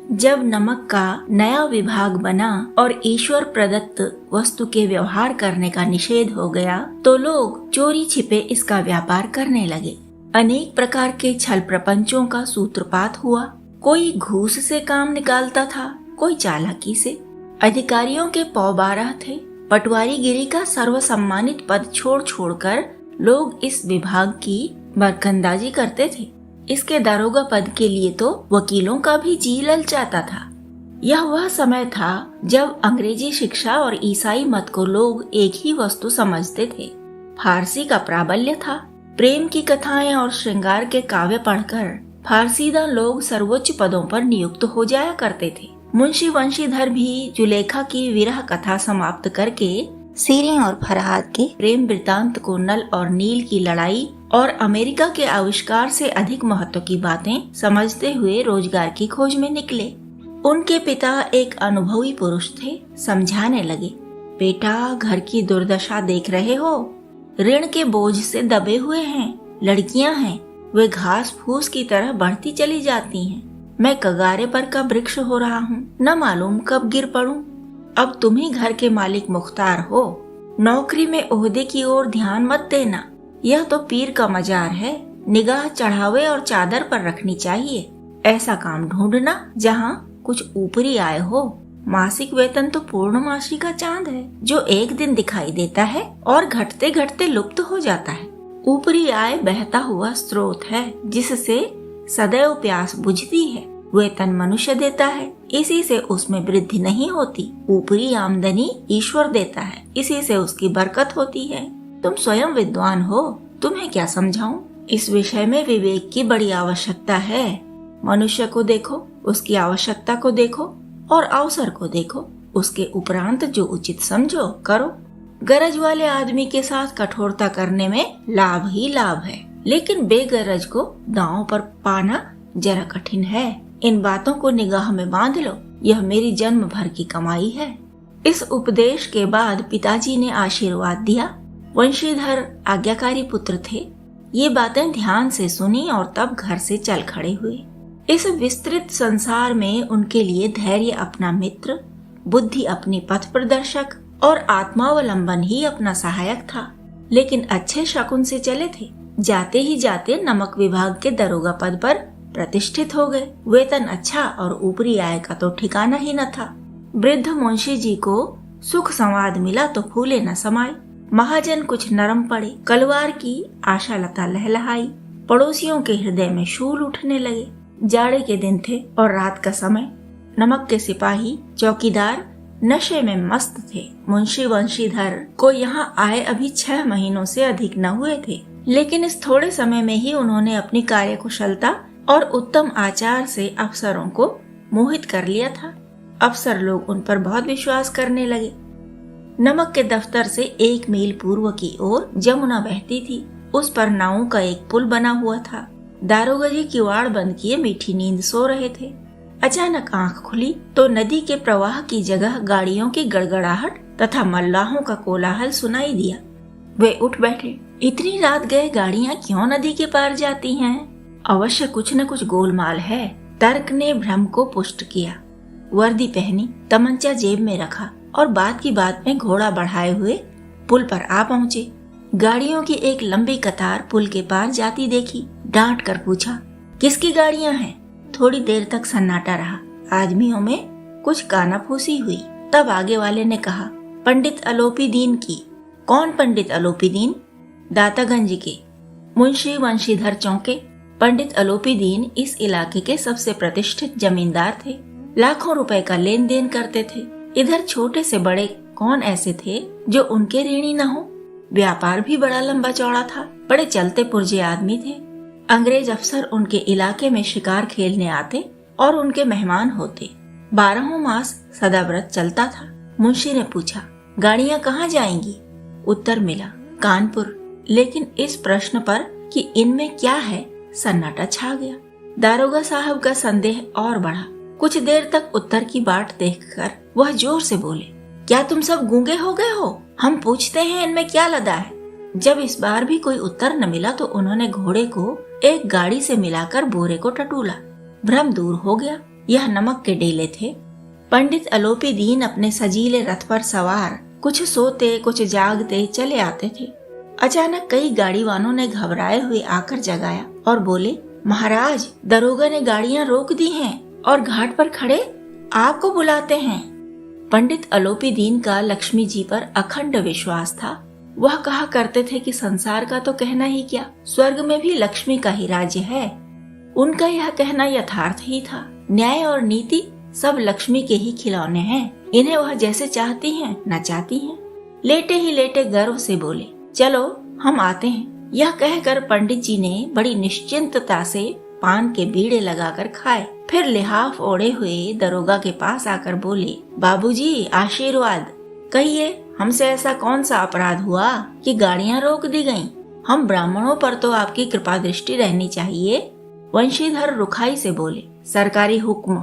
जब नमक का नया विभाग बना और ईश्वर प्रदत्त वस्तु के व्यवहार करने का निषेध हो गया तो लोग चोरी छिपे इसका व्यापार करने लगे। अनेक प्रकार के छल प्रपंचों का सूत्रपात हुआ। कोई घूस से काम निकालता था, कोई चालाकी से। अधिकारियों के पौ 12 थे। पटवारीगिरी का सर्वसम्मानित पद छोड़ छोड़कर लोग इस विभाग की बरकंदाजी करते थे। इसके दारोगा पद के लिए तो वकीलों का भी जी ललचाता था। यह वह समय था जब अंग्रेजी शिक्षा और ईसाई मत को लोग एक ही वस्तु समझते थे। फारसी का प्राबल्य था। प्रेम की कथाएं और श्रृंगार के काव्य पढ़कर फारसीदा लोग सर्वोच्च पदों पर नियुक्त हो जाया करते थे। मुंशी वंशीधर भी जुलेखा की विरह कथा समाप्त करके सीरी और फरहाद के प्रेम वृतांत को नल और नील की लड़ाई और अमेरिका के आविष्कार से अधिक महत्व की बातें समझते हुए रोजगार की खोज में निकले। उनके पिता एक अनुभवी पुरुष थे। समझाने लगे, बेटा घर की दुर्दशा देख रहे हो, ऋण के बोझ से दबे हुए हैं। लड़कियां हैं, वे घास फूस की तरह बढ़ती चली जाती हैं। मैं कगारे पर का वृक्ष हो रहा हूँ, न मालूम कब गिर पड़ूं। अब तुम ही घर के मालिक मुख्तार हो। नौकरी में ओहदे की ओर ध्यान मत देना, यह तो पीर का मजार है। निगाह चढ़ावे और चादर पर रखनी चाहिए। ऐसा काम ढूंढना जहाँ कुछ ऊपरी आय हो। मासिक वेतन तो पूर्णमासी का चांद है जो एक दिन दिखाई देता है और घटते घटते लुप्त हो जाता है। ऊपरी आय बहता हुआ स्रोत है जिससे सदैव प्यास बुझती है। वेतन मनुष्य देता है, इसी से उसमें वृद्धि नहीं होती। ऊपरी आमदनी ईश्वर देता है, इसी से उसकी बरकत होती है। तुम स्वयं विद्वान हो, तुम्हें क्या समझाऊं? इस विषय में विवेक की बड़ी आवश्यकता है। मनुष्य को देखो, उसकी आवश्यकता को देखो और अवसर को देखो। उसके उपरांत जो उचित समझो करो। गरज वाले आदमी के साथ कठोरता करने में लाभ ही लाभ है, लेकिन बेगरज को दांव पर पाना जरा कठिन है। इन बातों को निगाह में बांध लो, यह मेरी जन्म भर की कमाई है। इस उपदेश के बाद पिताजी ने आशीर्वाद दिया। वंशीधर आज्ञाकारी पुत्र थे। ये बातें ध्यान से सुनी और तब घर से चल खड़े हुए। इस विस्तृत संसार में उनके लिए धैर्य अपना मित्र, बुद्धि अपनी पथ प्रदर्शक और आत्मावलंबन ही अपना सहायक था। लेकिन अच्छे शकुन से चले थे। जाते ही जाते नमक विभाग के दरोगा पद पर प्रतिष्ठित हो गए। वेतन अच्छा और ऊपरी आय का तो ठिकाना ही न था। वृद्ध मुंशी जी को सुख संवाद मिला तो फूले न समाये। महाजन कुछ नरम पड़े। कलवार की आशा लता लहलहाई। पड़ोसियों के हृदय में शूल उठने लगे। जाड़े के दिन थे और रात का समय। नमक के सिपाही चौकीदार नशे में मस्त थे। मुंशी वंशीधर को यहाँ आए अभी 6 महीनों से अधिक न हुए थे, लेकिन इस थोड़े समय में ही उन्होंने अपनी कार्यकुशलता और उत्तम आचार से अफसरों को मोहित कर लिया था। अफसर लोग उन पर बहुत विश्वास करने लगे। नमक के दफ्तर से 1 मील पूर्व की ओर जमुना बहती थी। उस पर नावों का एक पुल बना हुआ था। दारोगा जी किवाड़ बंद किए मीठी नींद सो रहे थे। अचानक आंख खुली तो नदी के प्रवाह की जगह गाड़ियों की गड़गड़ाहट तथा मल्लाहों का कोलाहल सुनाई दिया। वे उठ बैठे। इतनी रात गए गाड़ियां क्यों नदी के पार जाती हैं? अवश्य कुछ न कुछ गोलमाल है। तर्क ने भ्रम को पुष्ट किया। वर्दी पहनी, तमंचा जेब में रखा और बात की बात में घोड़ा बढ़ाए हुए पुल पर आ पहुँचे। गाड़ियों की एक लंबी कतार पुल के पार जाती देखी। डांट कर पूछा, किसकी गाड़ियां हैं? थोड़ी देर तक सन्नाटा रहा। आदमियों में कुछ कानाफूसी हुई। तब आगे वाले ने कहा, पंडित अलोपी दीन की। कौन पंडित अलोपी दीन? दातागंज के। मुंशी वंशीधर चौंके। पंडित अलोपी दीन इस इलाके के सबसे प्रतिष्ठित जमींदार थे। लाखों रुपए का लेन देन करते थे। इधर छोटे से बड़े कौन ऐसे थे जो उनके ऋणी न हो। व्यापार भी बड़ा लंबा चौड़ा था। बड़े चलते पुर्जे आदमी थे। अंग्रेज अफसर उनके इलाके में शिकार खेलने आते और उनके मेहमान होते। 12 मास सदाव्रत चलता था। मुंशी ने पूछा, गाड़ियां कहाँ जाएंगी? उत्तर मिला, कानपुर। लेकिन इस प्रश्न पर कि इनमें क्या है, सन्नाटा छा गया। दारोगा साहब का संदेह और बढ़ा। कुछ देर तक उत्तर की बाट देखकर वह जोर से बोले, क्या तुम सब गूंगे हो गए हो? हम पूछते हैं इनमें क्या लदा है? जब इस बार भी कोई उत्तर न मिला तो उन्होंने घोड़े को एक गाड़ी से मिलाकर बोरे को टटोला। भ्रम दूर हो गया। यह नमक के डेले थे। पंडित अलोपी दीन अपने सजीले रथ पर सवार कुछ सोते कुछ जागते चले आते थे। अचानक कई गाड़ी वालों ने घबराए हुए आकर जगाया और बोले, महाराज, दरोगा ने गाड़ियां रोक दी हैं और घाट पर खड़े आपको बुलाते हैं। पंडित अलोपी दीन का लक्ष्मी जी पर अखंड विश्वास था। वह कहा करते थे कि संसार का तो कहना ही क्या, स्वर्ग में भी लक्ष्मी का ही राज्य है। उनका यह कहना यथार्थ ही था। न्याय और नीति सब लक्ष्मी के ही खिलौने हैं। इन्हें वह जैसे चाहती हैं नचाती हैं। लेटे ही लेटे गर्व से बोले, चलो हम आते हैं। यह कहकर पंडित जी ने बड़ी निश्चिंतता से पान के बीड़े लगाकर खाए। फिर लिहाफ ओढ़े हुए दरोगा के पास आकर बोले, बाबूजी आशीर्वाद, कहिए हमसे ऐसा कौन सा अपराध हुआ कि गाड़ियां रोक दी गईं? हम ब्राह्मणों पर तो आपकी कृपा दृष्टि रहनी चाहिए। वंशीधर रुखाई से बोले, सरकारी हुक्म।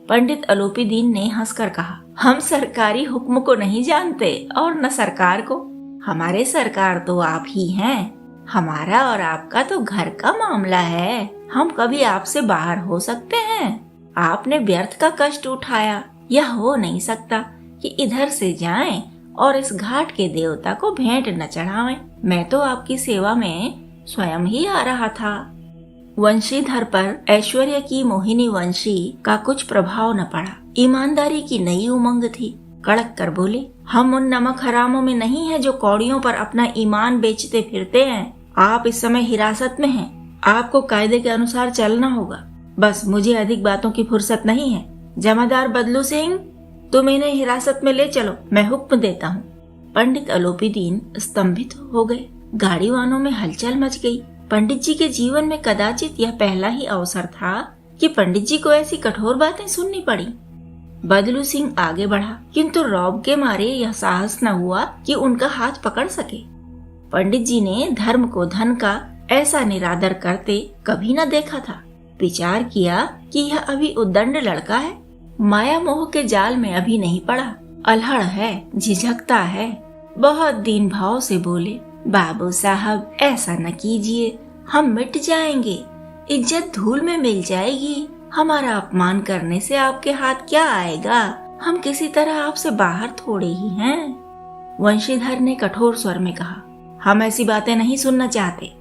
पंडित अलोपी दीन ने हंसकर कहा, हम सरकारी हुक्म को नहीं जानते और न सरकार को। हमारे सरकार तो आप ही हैं। हमारा और आपका तो घर का मामला है। हम कभी आपसे बाहर हो सकते हैं? आपने व्यर्थ का कष्ट उठाया। यह हो नहीं सकता कि इधर से जाएं और इस घाट के देवता को भेंट न चढ़ावें। मैं तो आपकी सेवा में स्वयं ही आ रहा था। वंशीधर पर ऐश्वर्य की मोहिनी वंशी का कुछ प्रभाव न पड़ा। ईमानदारी की नई उमंग थी। कड़क कर बोले, हम उन नमक हरामों में नहीं हैं जो कौड़ियों पर अपना ईमान बेचते फिरते हैं। आप इस समय हिरासत में हैं। आपको कायदे के अनुसार चलना होगा। बस मुझे अधिक बातों की फुर्सत नहीं है। जमादार बदलू सिंह, तुम इन्हें हिरासत में ले चलो, मैं हुक्म देता हूँ। पंडित अलोपी दीन स्तंभित हो गए। गाड़ी वालों में हलचल मच गई। पंडित जी के जीवन में कदाचित यह पहला ही अवसर था कि पंडित जी को ऐसी कठोर बातें सुननी पड़ी। बदलू सिंह आगे बढ़ा, किंतु रौब के मारे यह साहस न हुआ कि उनका हाथ पकड़ सके। पंडित जी ने धर्म को धन का ऐसा निरादर करते कभी न देखा था। विचार किया कि यह अभी उद्दंड लड़का है, माया मोह के जाल में अभी नहीं पड़ा, अल्हड़ है, झिझकता है। बहुत दीन भाव से बोले, बाबू साहब ऐसा न कीजिए, हम मिट जाएंगे, इज्जत धूल में मिल जाएगी। हमारा अपमान करने से आपके हाथ क्या आएगा? हम किसी तरह आपसे बाहर थोड़े ही हैं। वंशीधर ने कठोर स्वर में कहा, हम ऐसी बातें नहीं सुनना चाहते।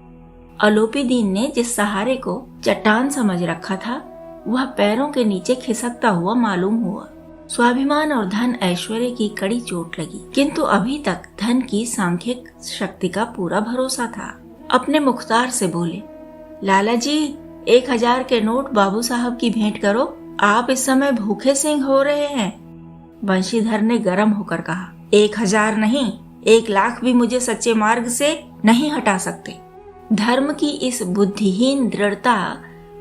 अलोपी दीन ने जिस सहारे को चट्टान समझ रखा था वह पैरों के नीचे खिसकता हुआ मालूम हुआ। स्वाभिमान और धन ऐश्वर्य की कड़ी चोट लगी, किंतु अभी तक धन की सांख्यिक शक्ति का पूरा भरोसा था। अपने मुख्तार से बोले, लाला जी 1000 के नोट बाबू साहब की भेंट करो। आप इस समय भूखे सिंह हो रहे हैं। वंशीधर ने गर्म होकर कहा, 1000 नहीं, 1,00,000 भी मुझे सच्चे मार्ग से नहीं हटा सकते। धर्म की इस बुद्धिहीन दृढ़ता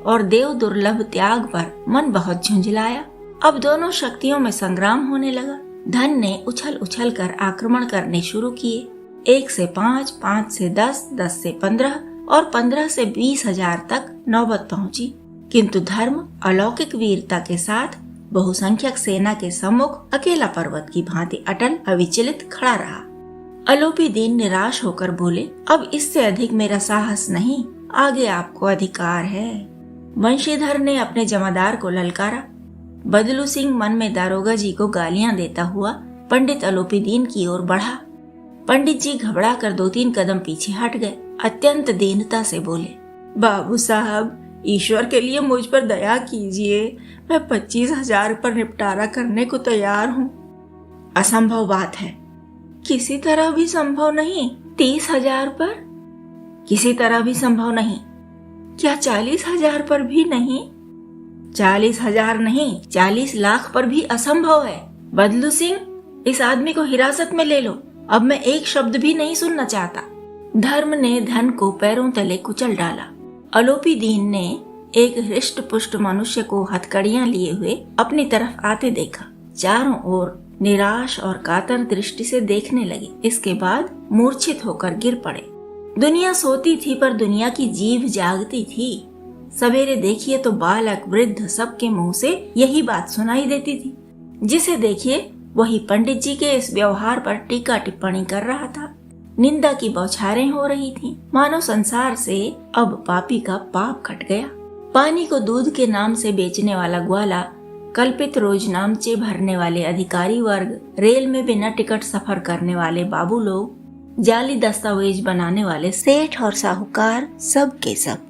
और देव दुर्लभ त्याग पर मन बहुत झुंझलाया। अब दोनों शक्तियों में संग्राम होने लगा। धन ने उछल उछल कर आक्रमण करने शुरू किए। 1 से 5, 5 से 10, 10 से 15 और 15 से 20,000 तक नौबत पहुंची। किंतु धर्म अलौकिक वीरता के साथ बहुसंख्यक सेना के सम्मुख अकेला पर्वत की भांति अटल अविचलित खड़ा रहा। अलोपी दीन निराश होकर बोले, अब इससे अधिक मेरा साहस नहीं, आगे आपको अधिकार है। वंशीधर ने अपने जमादार को ललकारा। बदलू सिंह मन में दारोगा जी को गालियां देता हुआ पंडित अलोपी दीन की ओर बढ़ा। पंडित जी घबरा कर 2-3 कदम पीछे हट गए। अत्यंत दीनता से बोले, बाबू साहब, ईश्वर के लिए मुझ पर दया कीजिए। मैं 25,000 पर निपटारा करने को तैयार हूँ। असंभव बात है। किसी तरह भी संभव नहीं। 30,000 पर? किसी तरह भी संभव नहीं। क्या 40,000 पर भी नहीं? 40,000 नहीं, 40 लाख पर भी असंभव है। बदलू सिंह, इस आदमी को हिरासत में ले लो। अब मैं एक शब्द भी नहीं सुनना चाहता। धर्म ने धन को पैरों तले कुचल डाला। अलोपी दीन ने एक हृष्ट पुष्ट मनुष्य को हथकड़ियां लिए हुए अपनी तरफ आते देखा। चारों ओर निराश और कातर दृष्टि से देखने लगे। इसके बाद मूर्छित होकर गिर पड़े। दुनिया सोती थी पर दुनिया की जीभ जागती थी। सवेरे देखिए तो बालक वृद्ध सबके मुंह से यही बात सुनाई देती थी। जिसे देखिए वही पंडित जी के इस व्यवहार पर टीका टिप्पणी कर रहा था। निंदा की बौछारें हो रही थी, मानो संसार से अब पापी का पाप कट गया। पानी को दूध के नाम से बेचने वाला ग्वाला कल्पित रोजनामचे भरने वाले अधिकारी वर्ग, रेल में बिना टिकट सफर करने वाले बाबू लोग, जाली दस्तावेज बनाने वाले सेठ और साहूकार, सब के सब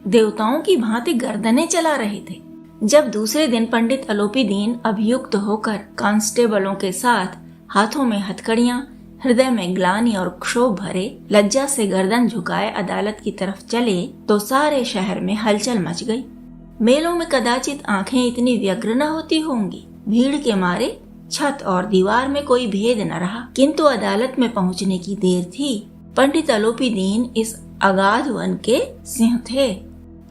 देवताओं की भांति गर्दनें चला रहे थे। जब दूसरे दिन पंडित अलोपीदीन अभियुक्त होकर कांस्टेबलों के साथ हाथों में हथकड़ियां, हृदय में ग्लानि और क्षोभ भरे, लज्जा से गर्दन झुकाए अदालत की तरफ चले तो सारे शहर में हलचल मच गई। मेलों में कदाचित आंखें इतनी व्यग्र न होती होंगी। भीड़ के मारे छत और दीवार में कोई भेद न रहा, किंतु अदालत में पहुंचने की देर थी। पंडित अलोपीदीन इस अगाध वन के सिंह थे।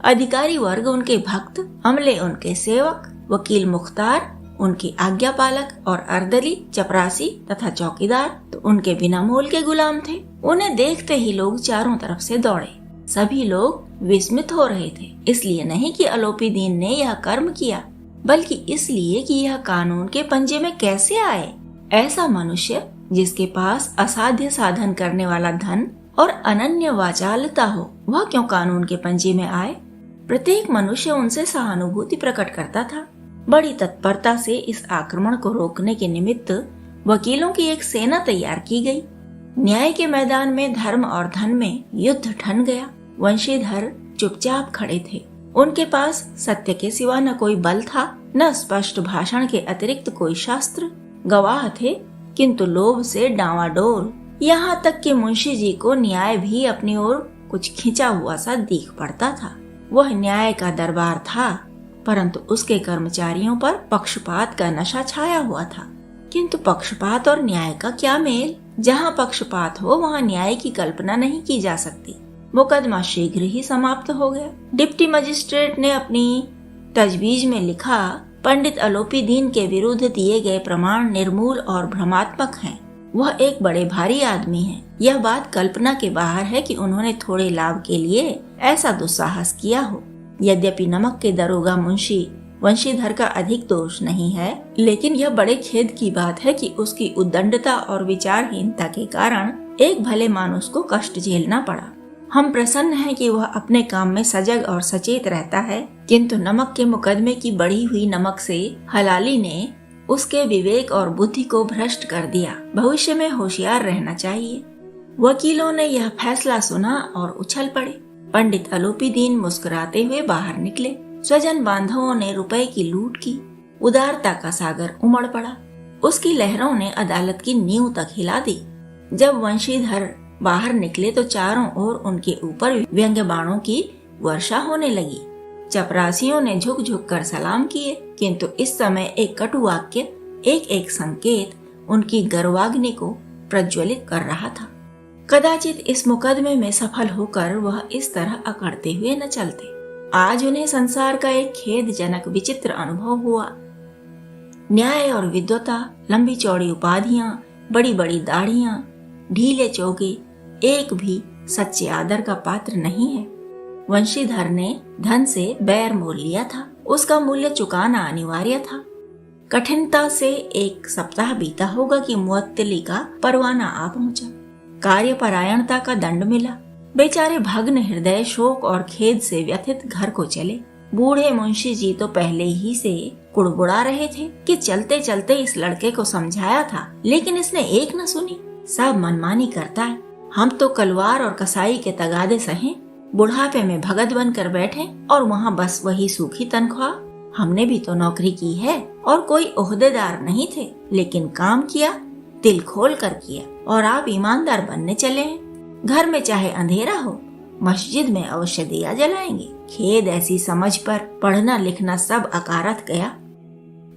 अधिकारी वर्ग उनके भक्त, अमले उनके सेवक, वकील मुख्तार उनके आज्ञा पालक और अर्दली, चपरासी तथा चौकीदार तो उनके बिना मोल के गुलाम थे। उन्हें देखते ही लोग चारों तरफ से दौड़े। सभी लोग विस्मित हो रहे थे, इसलिए नहीं कि अलोपीदीन ने यह कर्म किया, बल्कि इसलिए कि यह कानून के पंजे में कैसे आए। ऐसा मनुष्य जिसके पास असाध्य साधन करने वाला धन और अनन्य वाचालता हो, वह क्यों कानून के पंजे में आए। प्रत्येक मनुष्य उनसे सहानुभूति प्रकट करता था। बड़ी तत्परता से इस आक्रमण को रोकने के निमित्त वकीलों की एक सेना तैयार की गई। न्याय के मैदान में धर्म और धन में युद्ध ठन गया। वंशीधर चुपचाप खड़े थे। उनके पास सत्य के सिवा न कोई बल था, न स्पष्ट भाषण के अतिरिक्त कोई शास्त्र। गवाह थे, किंतु लोभ से डांवाडोल। यहाँ तक कि मुंशी जी को न्याय भी अपनी ओर कुछ खिंचा हुआ सा दिख पड़ता था। वह न्याय का दरबार था, परंतु उसके कर्मचारियों पर पक्षपात का नशा छाया हुआ था। किंतु पक्षपात और न्याय का क्या मेल। जहाँ पक्षपात हो वहाँ न्याय की कल्पना नहीं की जा सकती। मुकदमा शीघ्र ही समाप्त हो गया। डिप्टी मजिस्ट्रेट ने अपनी तजवीज में लिखा, पंडित अलोपीदीन के विरुद्ध दिए गए प्रमाण निर्मूल और भ्रमात्मक हैं। वह एक बड़े भारी आदमी हैं। यह बात कल्पना के बाहर है कि उन्होंने थोड़े लाभ के लिए ऐसा दुस्साहस किया हो। यद्यपि नमक के दरोगा मुंशी वंशीधर का अधिक दोष नहीं है, लेकिन यह बड़े खेद की बात है कि उसकी उद्दंडता और विचारहीनता के कारण एक भले मानुष को कष्ट झेलना पड़ा। हम प्रसन्न हैं कि वह अपने काम में सजग और सचेत रहता है, किंतु नमक के मुकदमे की बढ़ी हुई नमक से हलाली ने उसके विवेक और बुद्धि को भ्रष्ट कर दिया। भविष्य में होशियार रहना चाहिए। वकीलों ने यह फैसला सुना और उछल पड़े। पंडित अलोपीदीन मुस्कुराते हुए बाहर निकले। स्वजन बांधवों ने रुपए की लूट की। उदारता का सागर उमड़ पड़ा। उसकी लहरों ने अदालत की नींव तक हिला दी। जब वंशीधर बाहर निकले तो चारों ओर उनके ऊपर व्यंग्य बाणों की वर्षा होने लगी। चपरासियों ने झुक झुक कर सलाम किए, किंतु इस समय एक कटु वाक्य, एक एक संकेत उनकी गर्वाग्नि को प्रज्वलित कर रहा था। कदाचित इस मुकदमे में सफल होकर वह इस तरह अकड़ते हुए न चलते। आज उन्हें संसार का एक खेदजनक विचित्र अनुभव हुआ। न्याय और विद्वता, लंबी चौड़ी उपाधियां, बड़ी बड़ी दाढ़ियां, ढीले चोगे, एक भी सच्चे आदर का पात्र नहीं है। वंशीधर ने धन से बैर मोल लिया था। उसका मूल्य चुकाना अनिवार्य था। कठिनता से एक सप्ताह बीता होगा कि मुअत्तली का परवाना आ पहुंचा। कार्यपरायणता का दंड मिला। बेचारे भग्न हृदय शोक और खेद से व्यथित घर को चले। बूढ़े मुंशी जी तो पहले ही से कुड़बुड़ा रहे थे कि चलते चलते इस लड़के को समझाया था, लेकिन इसने एक न सुनी। सब मनमानी करता है। हम तो कलवार और कसाई के तगादे सहे, बुढ़ापे में भगत बनकर बैठे और वहाँ बस वही सूखी तनख्वाह। हमने भी तो नौकरी की है और कोई ओहदेदार नहीं थे, लेकिन काम किया, दिल खोल कर किया, और आप ईमानदार बनने चले हैं। घर में चाहे अंधेरा हो, मस्जिद में अवश्य दिया जलाएंगे। खेद ऐसी समझ पर पढ़ना लिखना सब अकारत गया।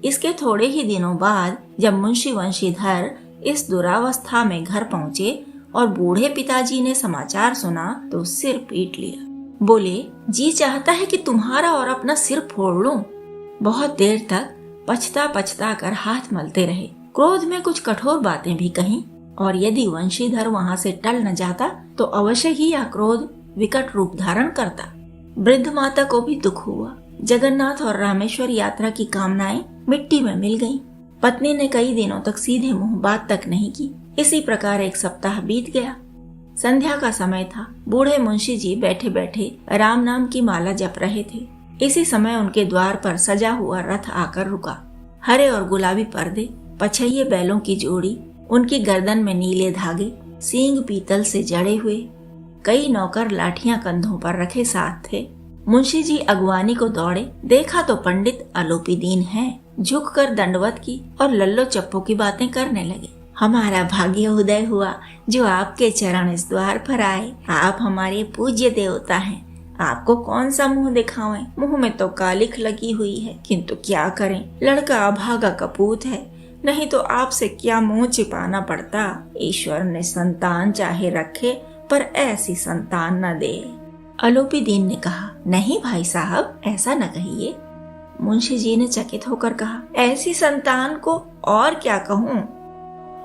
इसके थोड़े ही दिनों बाद जब मुंशी वंशीधर इस दुरावस्था में घर पहुँचे और बूढ़े पिताजी ने समाचार सुना तो सिर पीट लिया। बोले, जी चाहता है कि तुम्हारा और अपना सिर फोड़ लूं। बहुत देर तक पछता पछता कर हाथ मलते रहे। क्रोध में कुछ कठोर बातें भी कहीं, और यदि वंशीधर वहाँ से टल न जाता तो अवश्य ही यह क्रोध विकट रूप धारण करता। वृद्ध माता को भी दुख हुआ। जगन्नाथ और रामेश्वर यात्रा की कामनाएं मिट्टी में मिल गईं। पत्नी ने कई दिनों तक सीधे मुंह बात तक नहीं की। इसी प्रकार एक सप्ताह बीत गया। संध्या का समय था। बूढ़े मुंशी जी बैठे बैठे राम नाम की माला जप रहे थे। इसी समय उनके द्वार पर सजा हुआ रथ आकर रुका। हरे और गुलाबी पर्दे, पछैये बैलों की जोड़ी, उनकी गर्दन में नीले धागे, सींग पीतल से जड़े हुए। कई नौकर लाठियां कंधों पर रखे साथ थे। मुंशी जी अगवानी को दौड़े, देखा तो पंडित अलोपीदीन हैं। झुककर दंडवत की और लल्लो चप्पो की बातें करने लगे। हमारा भाग्य उदय हुआ जो आपके चरण इस द्वार पर आए। आप हमारे पूज्य देवता हैं। आपको कौन सा मुंह दिखावें? मुंह में तो कालिख लगी हुई है, किंतु क्या करें, लड़का अभागा कपूत है, नहीं तो आपसे क्या मुंह छिपाना पड़ता। ईश्वर ने संतान चाहे रखे, पर ऐसी संतान न दे। अलोपीदीन ने कहा, नहीं भाई साहब, ऐसा न कहिए। मुंशी जी ने चकित होकर कहा, ऐसी संतान को और क्या कहूँ?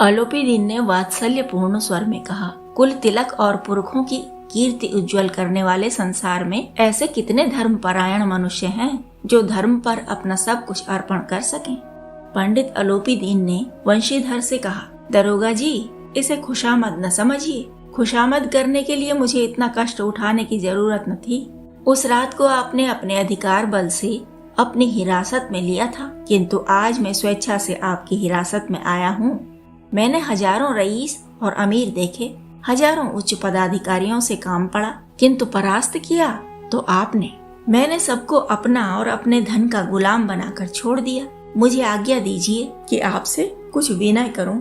अलोपीदीन ने वात्सल्यपूर्ण स्वर में कहा, कुल तिलक और पुरखों की कीर्ति उज्जवल करने वाले संसार में ऐसे कितने धर्मपरायण मनुष्य हैं जो धर्म पर अपना सब कुछ अर्पण कर सकें। पंडित अलोपीदीन ने वंशीधर से कहा, दरोगा जी, इसे खुशामद न समझिए। खुशामद करने के लिए मुझे इतना कष्ट उठाने की जरूरत न थी। उस रात को आपने अपने अधिकार बल से अपनी हिरासत में लिया था, किंतु आज मैं स्वेच्छा से आपकी हिरासत में आया हूँ। मैंने हजारों रईस और अमीर देखे, हजारों उच्च पदाधिकारियों से काम पड़ा, किंतु परास्त किया तो आपने। मैंने सबको अपना और अपने धन का गुलाम बनाकर छोड़ दिया। मुझे आज्ञा दीजिए कि आपसे कुछ विनय करूं।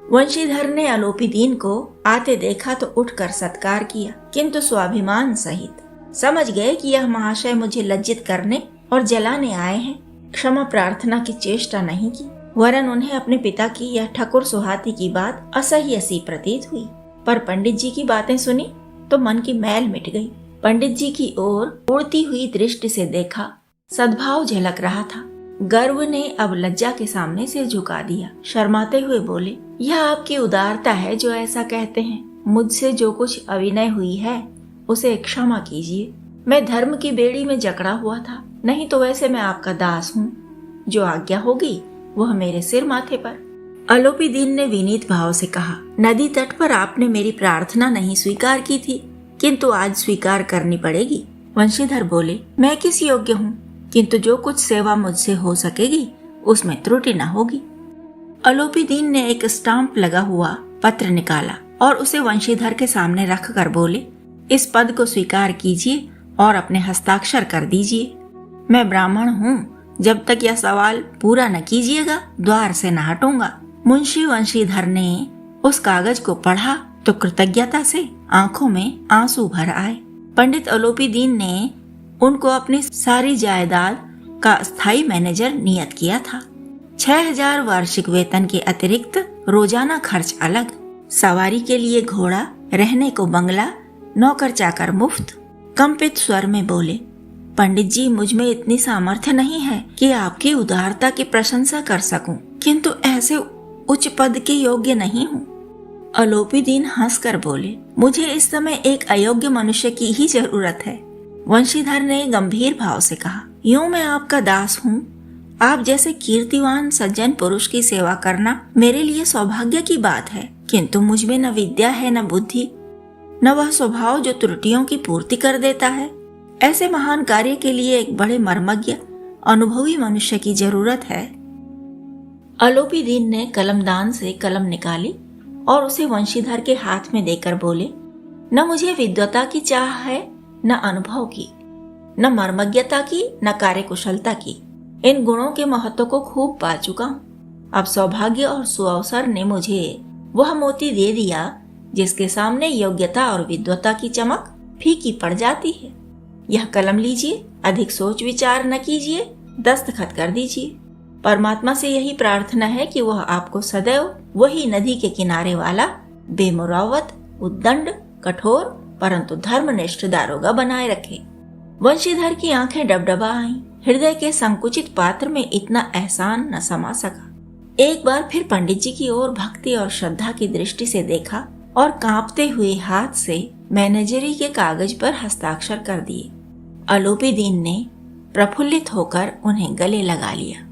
वंशीधर ने अलोपीदीन को आते देखा तो उठकर सत्कार किया, किंतु स्वाभिमान सहित। समझ गए कि यह महाशय मुझे लज्जित करने और जलाने आए हैं। क्षमा प्रार्थना की चेष्टा नहीं की, वरन उन्हें अपने पिता की यह ठकुर सुहाती की बात असह्य सी प्रतीत हुई। पर पंडित जी की बातें सुनी तो मन की मैल मिट गई। पंडित जी की ओर उड़ती हुई दृष्टि से देखा, सद्भाव झलक रहा था। गर्व ने अब लज्जा के सामने सिर झुका दिया। शर्माते हुए बोले, यह आपकी उदारता है जो ऐसा कहते हैं। मुझसे जो कुछ अविनय हुई है उसे क्षमा कीजिए। मैं धर्म की बेड़ी में जकड़ा हुआ था, नहीं तो वैसे मैं आपका दास हूँ। जो आज्ञा होगी वह मेरे सिर माथे पर। अलोपीदीन ने विनीत भाव से कहा, नदी तट पर आपने मेरी प्रार्थना नहीं स्वीकार की थी, किंतु आज स्वीकार करनी पड़ेगी। वंशीधर बोले, मैं किस योग्य हूँ, किंतु जो कुछ सेवा मुझसे हो सकेगी उसमें त्रुटि न होगी। अलोपीदीन ने एक स्टाम्प लगा हुआ पत्र निकाला और उसे वंशीधर के सामने रख कर बोले, इस पद को स्वीकार कीजिए और अपने हस्ताक्षर कर दीजिए। मैं ब्राह्मण हूँ, जब तक यह सवाल पूरा न कीजिएगा द्वार से न हटूंगा। मुंशी वंशीधर ने उस कागज को पढ़ा तो कृतज्ञता से आंखों में आंसू भर आए। पंडित अलोपीदीन ने उनको अपनी सारी जायदाद का स्थायी मैनेजर नियत किया था। 6000 वार्षिक वेतन के अतिरिक्त रोजाना खर्च अलग, सवारी के लिए घोड़ा, रहने को बंगला, नौकर चाकर मुफ्त। कंपित स्वर में बोले, पंडित जी, मुझ में इतनी सामर्थ्य नहीं है कि आपकी उदारता की प्रशंसा कर सकूं, किंतु ऐसे उच्च पद के योग्य नहीं हूँ। अलोपीदीन हंसकर बोले, मुझे इस समय एक अयोग्य मनुष्य की ही जरूरत है। वंशीधर ने गंभीर भाव से कहा, यूं मैं आपका दास हूँ। आप जैसे कीर्तिवान सज्जन पुरुष की सेवा करना मेरे लिए सौभाग्य की बात है, किंतु मुझ में न विद्या है, न बुद्धि, न वह स्वभाव जो त्रुटियों की पूर्ति कर देता है। ऐसे महान कार्य के लिए एक बड़े मर्मज्ञ, अनुभवी मनुष्य की जरूरत है। अलोपीदीन ने कलमदान से कलम निकाली और उसे वंशीधर के हाथ में देकर बोले, न मुझे विद्वता की चाह है, न अनुभव की, न मर्मज्ञता की, न कार्यकुशलता की। इन गुणों के महत्व को खूब पा चुका हूँ। अब सौभाग्य और सुअवसर ने मुझे वह मोती दे दिया जिसके सामने योग्यता और विद्वता की चमक फीकी पड़ जाती है। यह कलम लीजिए, अधिक सोच विचार न कीजिए, दस्तखत कर दीजिए। परमात्मा से यही प्रार्थना है कि वह आपको सदैव वही नदी के किनारे वाला बेमुरावत, उद्दंड, कठोर परंतु धर्मनिष्ठ दारोगा बनाए रखे। वंशीधर की आंखें डबडबा आईं। हृदय के संकुचित पात्र में इतना एहसान न समा सका। एक बार फिर पंडित जी की ओर भक्ति और श्रद्धा की दृष्टि से देखा और कांपते हुए हाथ से मैनेजरी के कागज पर हस्ताक्षर कर दिए। अलोपीदीन ने प्रफुल्लित होकर उन्हें गले लगा लिया।